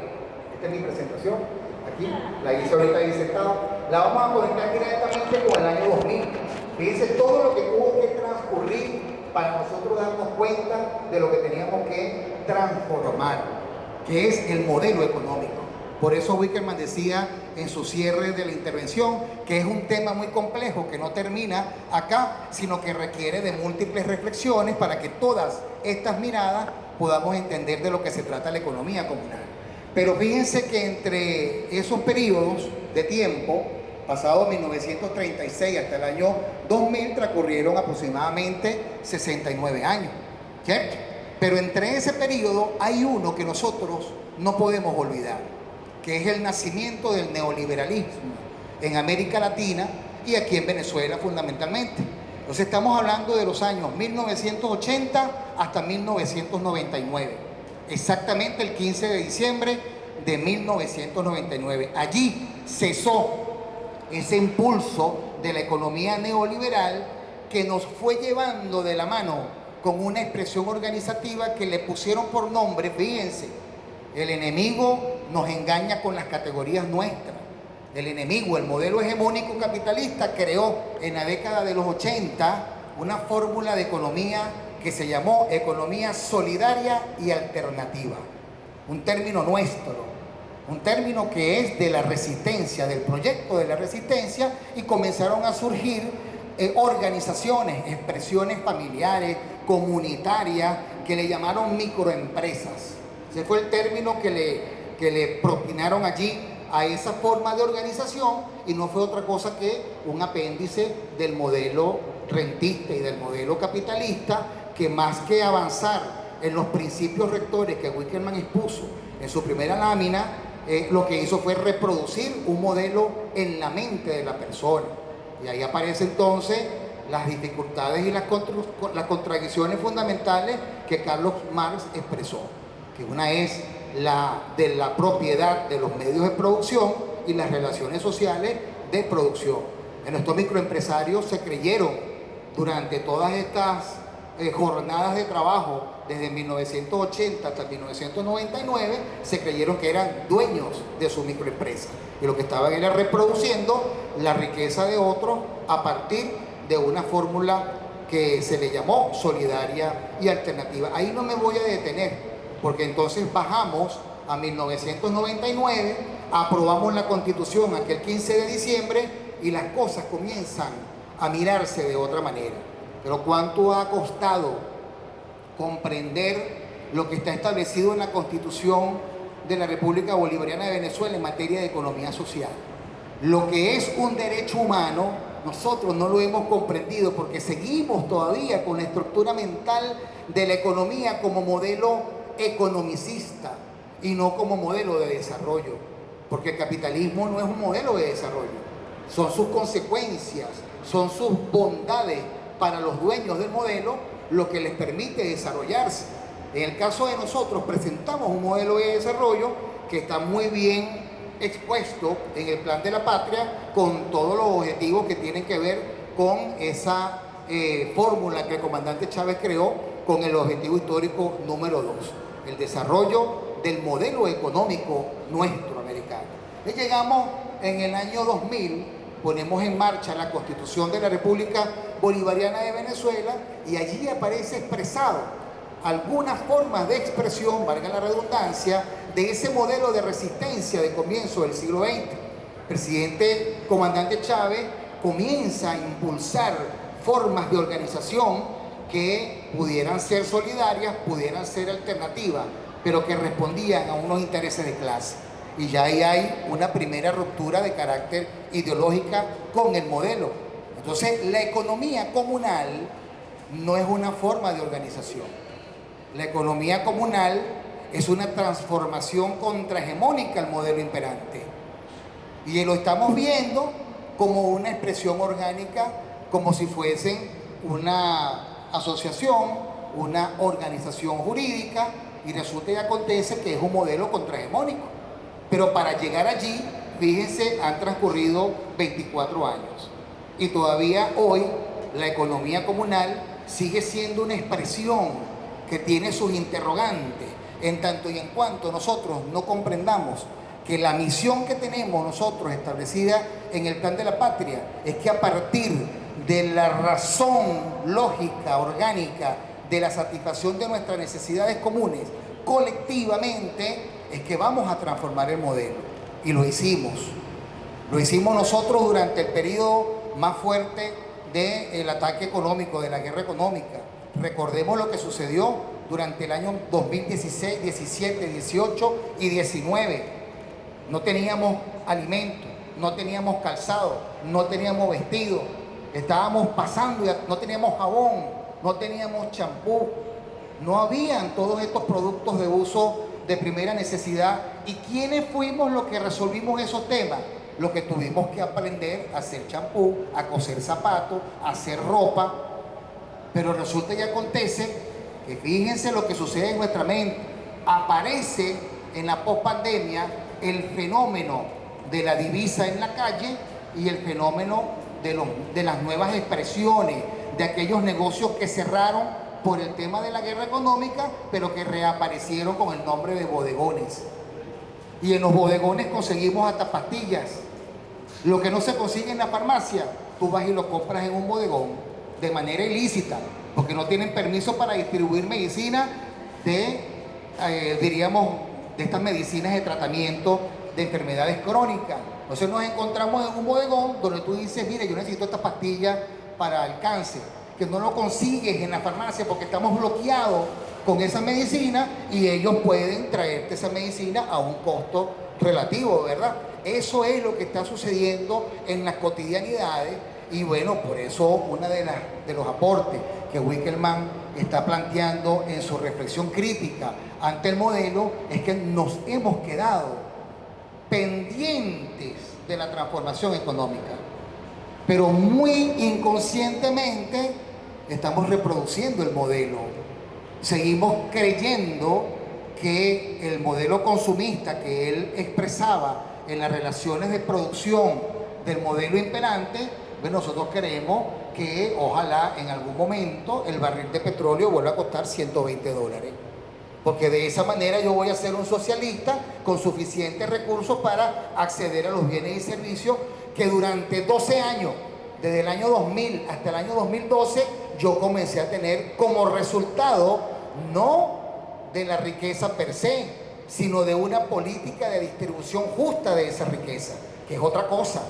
Esta es mi presentación. Aquí ¿sí? La hice ahorita ahí sentado. La vamos a conectar directamente con el año 2000. Fíjense todo lo que tuvo que transcurrir para nosotros darnos cuenta de lo que teníamos que transformar, que es el modelo económico. Por eso Wickerman decía en su cierre de la intervención que es un tema muy complejo, que no termina acá, sino que requiere de múltiples reflexiones para que todas estas miradas podamos entender de lo que se trata la economía comunal. Pero fíjense que entre esos periodos de tiempo, pasado 1936 hasta el año 2000, transcurrieron aproximadamente 69 años, ¿cierto? Pero entre ese periodo hay uno que nosotros no podemos olvidar, que es el nacimiento del neoliberalismo en América Latina y aquí en Venezuela fundamentalmente. Entonces estamos hablando de los años 1980 hasta 1999, exactamente el 15 de diciembre de 1999. Allí cesó ese impulso de la economía neoliberal que nos fue llevando de la mano con una expresión organizativa que le pusieron por nombre, fíjense, el enemigo nos engaña con las categorías nuestras. El enemigo, el modelo hegemónico capitalista, creó en la década de los 80 una fórmula de economía que se llamó economía solidaria y alternativa. Un término nuestro, un término que es de la resistencia, del proyecto de la resistencia, y comenzaron a surgir organizaciones, expresiones familiares, comunitarias, que le llamaron microempresas. Ese fue el término que le propinaron allí a esa forma de organización, y no fue otra cosa que un apéndice del modelo rentista y del modelo capitalista, que más que avanzar en los principios rectores que Wickerman expuso en su primera lámina, lo que hizo fue reproducir un modelo en la mente de la persona. Y ahí aparece entonces las dificultades y las contradicciones fundamentales que Carlos Marx expresó, que una es la de la propiedad de los medios de producción y las relaciones sociales de producción. En estos microempresarios se creyeron durante todas estas jornadas de trabajo, desde 1980 hasta 1999, se creyeron que eran dueños de su microempresa, y lo que estaban era reproduciendo la riqueza de otros a partir de una fórmula que se le llamó solidaria y alternativa. Ahí no me voy a detener, porque entonces bajamos a 1999, aprobamos la Constitución aquel 15 de diciembre y las cosas comienzan a mirarse de otra manera. Pero ¿cuánto ha costado comprender lo que está establecido en la Constitución de la República Bolivariana de Venezuela en materia de economía social? Lo que es un derecho humano, nosotros no lo hemos comprendido porque seguimos todavía con la estructura mental de la economía como modelo economicista y no como modelo de desarrollo, porque el capitalismo no es un modelo de desarrollo, son sus consecuencias, son sus bondades para los dueños del modelo lo que les permite desarrollarse. En el caso de nosotros presentamos un modelo de desarrollo que está muy bien expuesto en el Plan de la Patria, con todos los objetivos que tienen que ver con esa fórmula que el comandante Chávez creó con el objetivo histórico número 2, el desarrollo del modelo económico nuestro americano. Y llegamos en el año 2000, ponemos en marcha la Constitución de la República Bolivariana de Venezuela, y allí aparece expresado algunas formas de expresión, valga la redundancia, de ese modelo de resistencia de comienzo del siglo XX. El presidente comandante Chávez comienza a impulsar formas de organización que pudieran ser solidarias, pudieran ser alternativas, pero que respondían a unos intereses de clase. Y ya ahí hay una primera ruptura de carácter ideológica con el modelo. Entonces, la economía comunal no es una forma de organización. La economía comunal es una transformación contrahegemónica al modelo imperante. Y lo estamos viendo como una expresión orgánica, como si fuesen una asociación, una organización jurídica, y resulta y acontece que es un modelo contrahegemónico. Pero para llegar allí, fíjense, han transcurrido 24 años. Y todavía hoy la economía comunal sigue siendo una expresión que tiene sus interrogantes, en tanto y en cuanto nosotros no comprendamos que la misión que tenemos nosotros establecida en el Plan de la Patria es que a partir de la razón lógica, orgánica, de la satisfacción de nuestras necesidades comunes, colectivamente, es que vamos a transformar el modelo. Y lo hicimos. Lo hicimos nosotros durante el periodo más fuerte del ataque económico, de la guerra económica. Recordemos lo que sucedió durante el año 2016, 17, 18 y 19. No teníamos alimento, no teníamos calzado, no teníamos vestido, estábamos pasando, no teníamos jabón, no teníamos champú, no habían todos estos productos de uso de primera necesidad. ¿Y quiénes fuimos los que resolvimos esos temas? Los que tuvimos que aprender a hacer champú, a coser zapatos, a hacer ropa. Pero resulta y acontece que fíjense lo que sucede en nuestra mente. Aparece en la pospandemia el fenómeno de la divisa en la calle y el fenómeno de las nuevas expresiones, de aquellos negocios que cerraron por el tema de la guerra económica, pero que reaparecieron con el nombre de bodegones. Y en los bodegones conseguimos hasta pastillas. Lo que no se consigue en la farmacia, tú vas y lo compras en un bodegón de manera ilícita, porque no tienen permiso para distribuir medicina diríamos, de estas medicinas de tratamiento de enfermedades crónicas. Entonces nos encontramos en un bodegón donde tú dices, mire, yo necesito esta pastilla para el cáncer, que no lo consigues en la farmacia porque estamos bloqueados con esa medicina y ellos pueden traerte esa medicina a un costo relativo, ¿verdad? Eso es lo que está sucediendo en las cotidianidades y bueno, por eso uno de los aportes que Wickelmann está planteando en su reflexión crítica ante el modelo es que nos hemos quedado pendientes de la transformación económica, pero muy inconscientemente estamos reproduciendo el modelo. Seguimos creyendo que el modelo consumista que él expresaba en las relaciones de producción del modelo imperante, pues nosotros creemos que ojalá en algún momento el barril de petróleo vuelva a costar $120. Porque de esa manera yo voy a ser un socialista con suficientes recursos para acceder a los bienes y servicios que durante 12 años, desde el año 2000 hasta el año 2012, yo comencé a tener como resultado no de la riqueza per se, sino de una política de distribución justa de esa riqueza, que es otra cosa.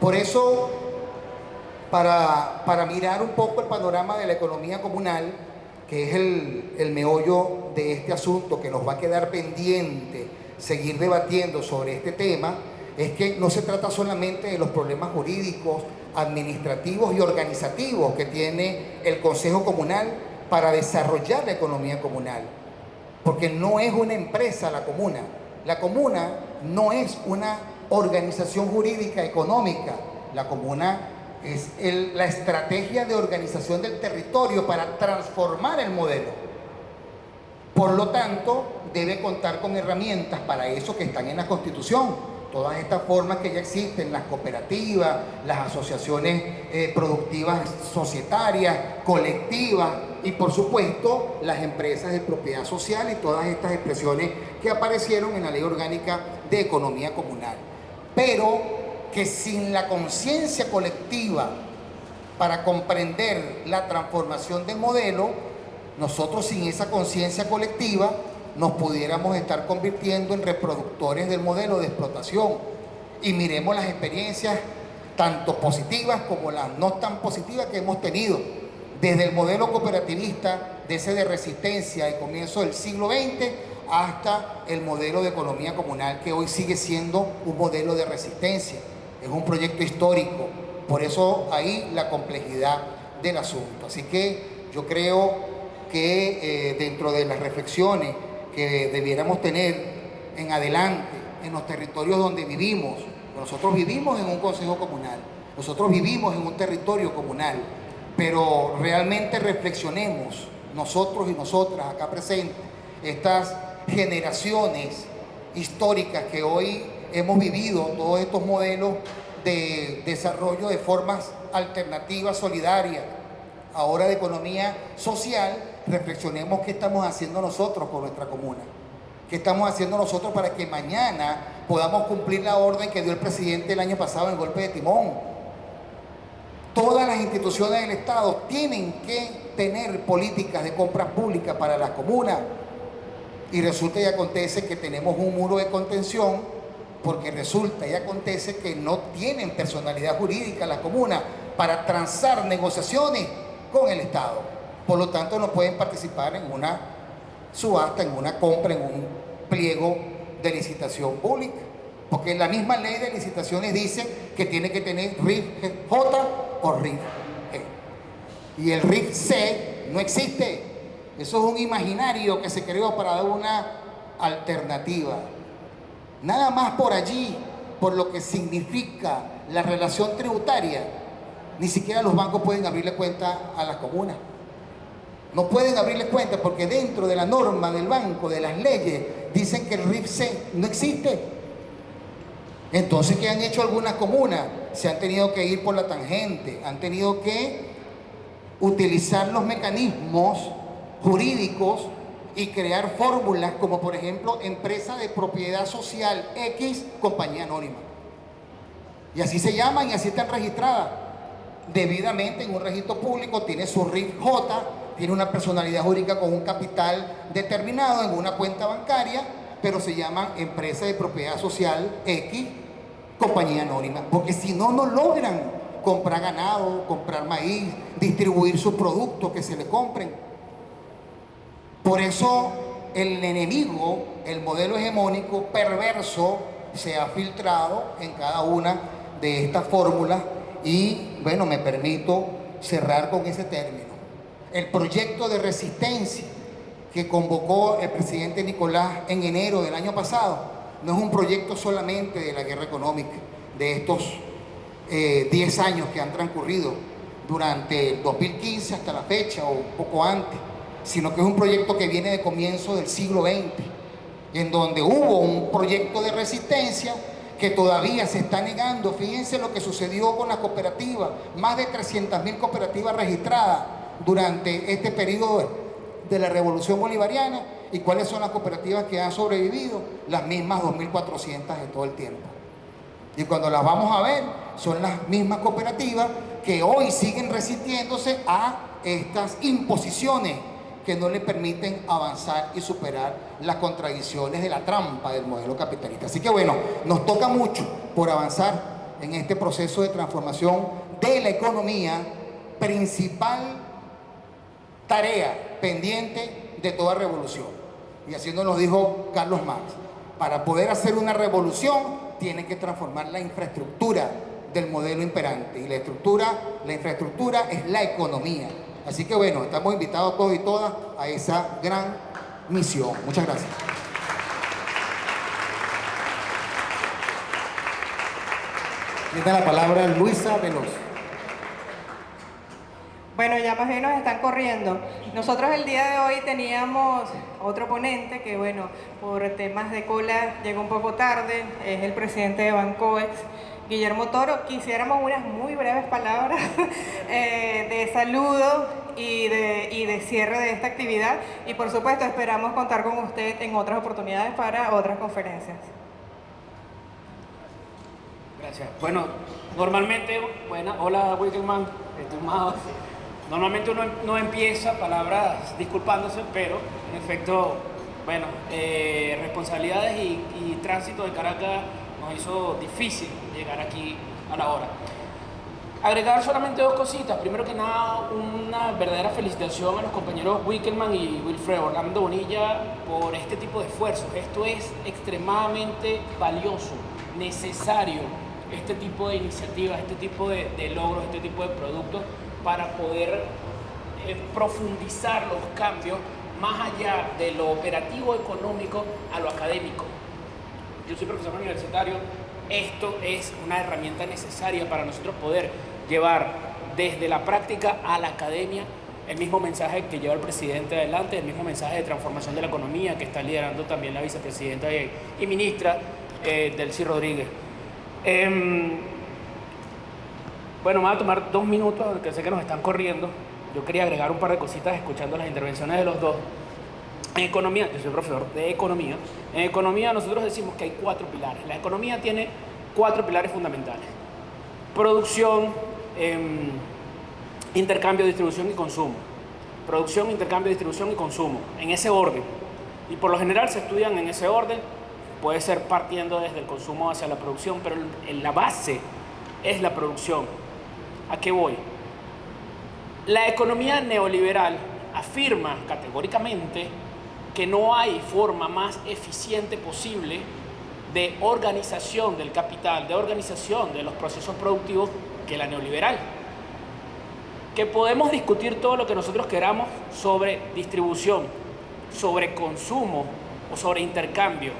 Por eso, para mirar un poco el panorama de la economía comunal, que es el meollo de este asunto que nos va a quedar pendiente seguir debatiendo sobre este tema, es que no se trata solamente de los problemas jurídicos, administrativos y organizativos que tiene el Consejo Comunal para desarrollar la economía comunal, porque no es una empresa la comuna. La comuna no es una organización jurídica económica. La comuna es la estrategia de organización del territorio para transformar el modelo. Por lo tanto, debe contar con herramientas para eso que están en la Constitución. Todas estas formas que ya existen, las cooperativas, las asociaciones productivas societarias, colectivas y por supuesto las empresas de propiedad social y todas estas expresiones que aparecieron en la Ley Orgánica de Economía Comunal. Pero que sin la conciencia colectiva para comprender la transformación del modelo, nosotros sin esa conciencia colectiva nos pudiéramos estar convirtiendo en reproductores del modelo de explotación. Y miremos las experiencias tanto positivas como las no tan positivas que hemos tenido desde el modelo cooperativista, de ese de resistencia de comienzo del siglo XX hasta el modelo de economía comunal que hoy sigue siendo un modelo de resistencia. Es un proyecto histórico, por eso ahí la complejidad del asunto. Así que yo creo que dentro de las reflexiones que debiéramos tener en adelante en los territorios donde vivimos, nosotros vivimos en un consejo comunal, nosotros vivimos en un territorio comunal, pero realmente reflexionemos nosotros y nosotras acá presentes, estas generaciones históricas que hoy hemos vivido todos estos modelos de desarrollo de formas alternativas, solidarias, ahora de economía social. Reflexionemos qué estamos haciendo nosotros con nuestra comuna, ¿Qué estamos haciendo nosotros para que mañana podamos cumplir la orden que dio el presidente el año pasado en el golpe de timón? Todas las instituciones del Estado tienen que tener políticas de compras públicas para las comunas. Y resulta y acontece que tenemos un muro de contención, porque resulta y acontece que no tienen personalidad jurídica las comunas para transar negociaciones con el Estado. Por lo tanto, no pueden participar en una subasta, en una compra, en un pliego de licitación pública. Porque la misma ley de licitaciones dice que tiene que tener RIF J o RIF E. Y el RIF C no existe. Eso es un imaginario que se creó para dar una alternativa. Nada más por allí, por lo que significa la relación tributaria, ni siquiera los bancos pueden abrirle cuenta a las comunas. No pueden abrirle cuenta porque dentro de la norma del banco, de las leyes, dicen que el RIF C no existe. Entonces, ¿qué han hecho algunas comunas? Se han tenido que ir por la tangente, han tenido que utilizar los mecanismos jurídicos y crear fórmulas como, por ejemplo, empresa de propiedad social X, compañía anónima. Y así se llaman y así están registradas. Debidamente en un registro público, tiene su RIF J, tiene una personalidad jurídica con un capital determinado en una cuenta bancaria, pero se llaman empresa de propiedad social X, compañía anónima. Porque si no, no logran comprar ganado, comprar maíz, distribuir sus productos que se le compren. Por eso el enemigo, el modelo hegemónico perverso, se ha filtrado en cada una de estas fórmulas. Y bueno, me permito cerrar con ese término. El proyecto de resistencia que convocó el presidente Nicolás en enero del año pasado no es un proyecto solamente de la guerra económica, de estos 10 años que han transcurrido durante el 2015 hasta la fecha o un poco antes, sino que es un proyecto que viene de comienzo del siglo XX, en donde hubo un proyecto de resistencia que todavía se está negando. Fíjense lo que sucedió con las cooperativas, más de 300.000 cooperativas registradas durante este periodo de la Revolución Bolivariana. ¿Y cuáles son las cooperativas que han sobrevivido? Las mismas 2.400 de todo el tiempo. Y cuando las vamos a ver, son las mismas cooperativas que hoy siguen resistiéndose a estas imposiciones que no le permiten avanzar y superar las contradicciones de la trampa del modelo capitalista. Así que bueno, nos toca mucho por avanzar en este proceso de transformación de la economía, principal tarea pendiente de toda revolución. Y así nos lo dijo Carlos Marx. Para poder hacer una revolución, tiene que transformar la infraestructura del modelo imperante. Y la infraestructura es la economía. Así que bueno, estamos invitados todos y todas a esa gran misión. Muchas gracias. Tiene la palabra Luisa Veloz. Bueno, ya más bien nos están corriendo. Nosotros el día de hoy teníamos otro ponente que, bueno, por temas de cola llegó un poco tarde, es el presidente de Bancoex, Guillermo Toro. Quisiéramos unas muy breves palabras de saludo y de cierre de esta actividad, y por supuesto esperamos contar con usted en otras oportunidades para otras conferencias. Gracias. Bueno, normalmente, hola Wickelman, estimado. Normalmente uno no empieza palabras disculpándose, pero en efecto, bueno, responsabilidades y tránsito de Caracas nos hizo difícil llegar aquí a la hora. Agregar solamente dos cositas. Primero que nada, una verdadera felicitación a los compañeros Wickelman y Wilfredo Orlando Bonilla por este tipo de esfuerzos. Esto es extremadamente valioso, necesario, este tipo de iniciativas, este tipo de logros, este tipo de productos, para poder profundizar los cambios más allá de lo operativo económico a lo académico. Yo soy profesor universitario, esto es una herramienta necesaria para nosotros poder llevar desde la práctica a la academia el mismo mensaje que lleva el presidente adelante, el mismo mensaje de transformación de la economía que está liderando también la vicepresidenta y ministra Delcy Rodríguez. Bueno, me voy a tomar 2 minutos porque sé que nos están corriendo. Yo quería agregar un par de cositas escuchando las intervenciones de los dos. En economía, yo soy profesor de economía, en economía nosotros decimos que hay 4 pilares. La economía tiene 4 pilares fundamentales: producción, intercambio, distribución y consumo. Producción, intercambio, distribución y consumo, en ese orden. Y por lo general se estudian en ese orden, puede ser partiendo desde el consumo hacia la producción, pero la base es la producción. ¿A qué voy? La economía neoliberal afirma categóricamente que no hay forma más eficiente posible de organización del capital, de organización de los procesos productivos que la neoliberal. Que podemos discutir todo lo que nosotros queramos sobre distribución, sobre consumo o sobre intercambio,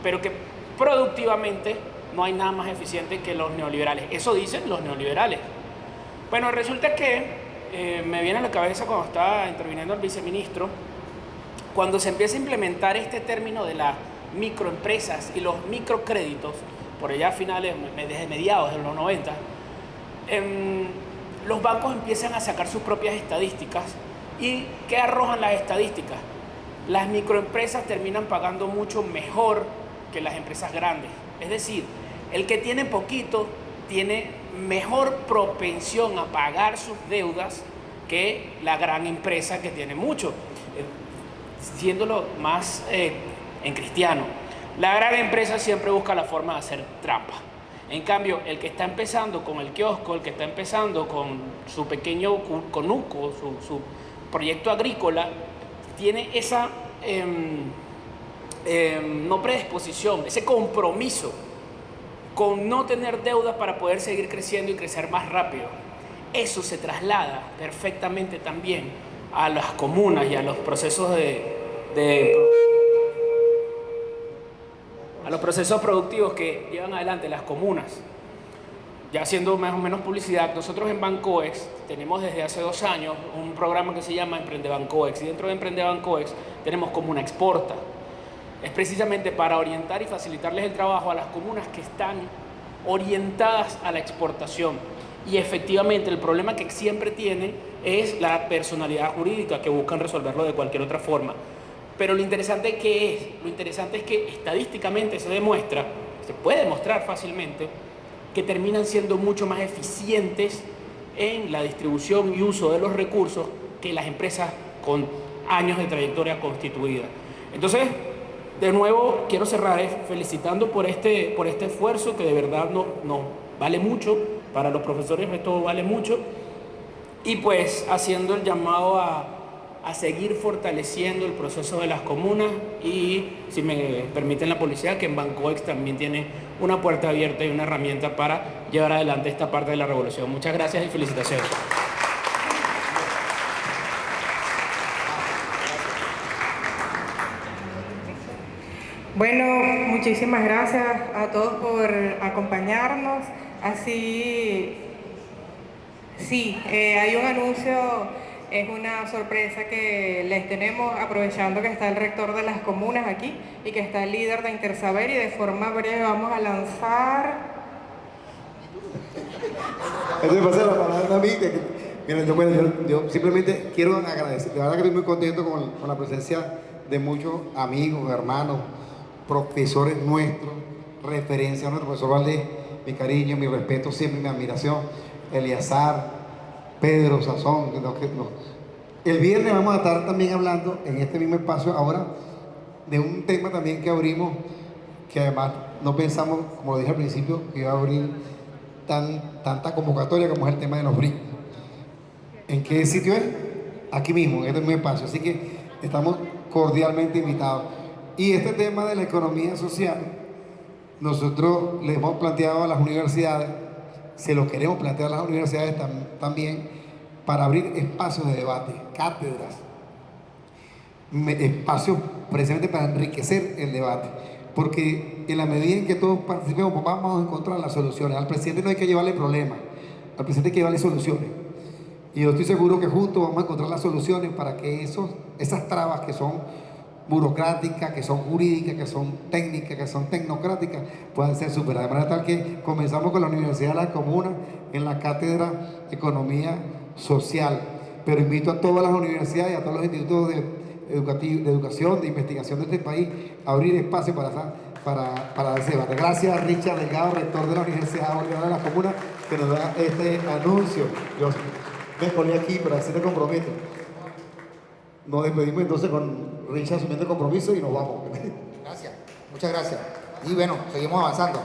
pero que productivamente no hay nada más eficiente que los neoliberales. Eso dicen los neoliberales. Bueno, resulta que me viene a la cabeza cuando estaba interviniendo el viceministro, cuando se empieza a implementar este término de las microempresas y los microcréditos, por allá a finales, desde mediados de los 90, los bancos empiezan a sacar sus propias estadísticas. ¿Y qué arrojan las estadísticas? Las microempresas terminan pagando mucho mejor que las empresas grandes. Es decir, el que tiene poquito tiene mejor propensión a pagar sus deudas que la gran empresa que tiene mucho. Siéndolo más en cristiano, la gran empresa siempre busca la forma de hacer trampa. En cambio, el que está empezando con el kiosco, el que está empezando con su pequeño conuco, su proyecto agrícola, tiene esa no predisposición, ese compromiso con no tener deudas para poder seguir creciendo y crecer más rápido. Eso se traslada perfectamente también a las comunas y a los procesos a los procesos productivos que llevan adelante las comunas. Ya haciendo más o menos publicidad, nosotros en Bancoex tenemos desde hace 2 años un programa que se llama Emprende Bancoex, y dentro de Emprende Bancoex tenemos Comuna Exporta. Es precisamente para orientar y facilitarles el trabajo a las comunas que están orientadas a la exportación. Y efectivamente el problema que siempre tienen es la personalidad jurídica, que buscan resolverlo de cualquier otra forma. Pero lo interesante es que estadísticamente se demuestra, se puede demostrar fácilmente, que terminan siendo mucho más eficientes en la distribución y uso de los recursos que las empresas con años de trayectoria constituida. Entonces, de nuevo, quiero cerrar felicitando por este esfuerzo que de verdad nos vale mucho, para los profesores esto vale mucho, y pues haciendo el llamado a seguir fortaleciendo el proceso de las comunas, y si me permiten la publicidad, que en Bancoex también tiene una puerta abierta y una herramienta para llevar adelante esta parte de la revolución. Muchas gracias y felicitaciones. Bueno, muchísimas gracias a todos por acompañarnos. Así, sí, hay un anuncio. Es una sorpresa que les tenemos, aprovechando que está el rector de las comunas aquí y que está el líder de Intersaber, y de forma breve vamos a lanzar... Entonces me pasa la palabra a mí. Miren, yo simplemente quiero agradecer, de verdad que estoy muy contento con la presencia de muchos amigos, hermanos, profesores nuestros, referencia a nuestro profesor Valdés, mi cariño, mi respeto, siempre mi admiración, Eliazar, Pedro, Sazón. El viernes vamos a estar también hablando en este mismo espacio ahora de un tema también que abrimos, que además no pensamos, como lo dije al principio, que iba a abrir tanta convocatoria, como es el tema de los BRIC. ¿En qué sitio es? Aquí mismo, en este mismo espacio. Así que estamos cordialmente invitados. Y este tema de la economía social, nosotros le hemos planteado a las universidades, se lo queremos plantear a las universidades también, para abrir espacios de debate, cátedras, espacios precisamente para enriquecer el debate, porque en la medida en que todos participemos, pues vamos a encontrar las soluciones. Al presidente no hay que llevarle problemas, al presidente hay que llevarle soluciones, y yo estoy seguro que juntos vamos a encontrar las soluciones para que esas trabas que son burocráticas, que son jurídicas, que son técnicas, que son tecnocráticas, puedan ser superadas. De manera tal que comenzamos con la Universidad de la Comuna en la cátedra Economía Social. Pero invito a todas las universidades y a todos los institutos de educación, de investigación de este país, abrir espacio para ese debate. Gracias a Richard Delgado, rector de la Universidad Bolivariana de la Comuna, que nos da este anuncio. Yo me ponía aquí para hacer el compromiso. Nos despedimos entonces con Richard asumiendo el compromiso y nos vamos. Gracias, muchas gracias. Y bueno, seguimos avanzando.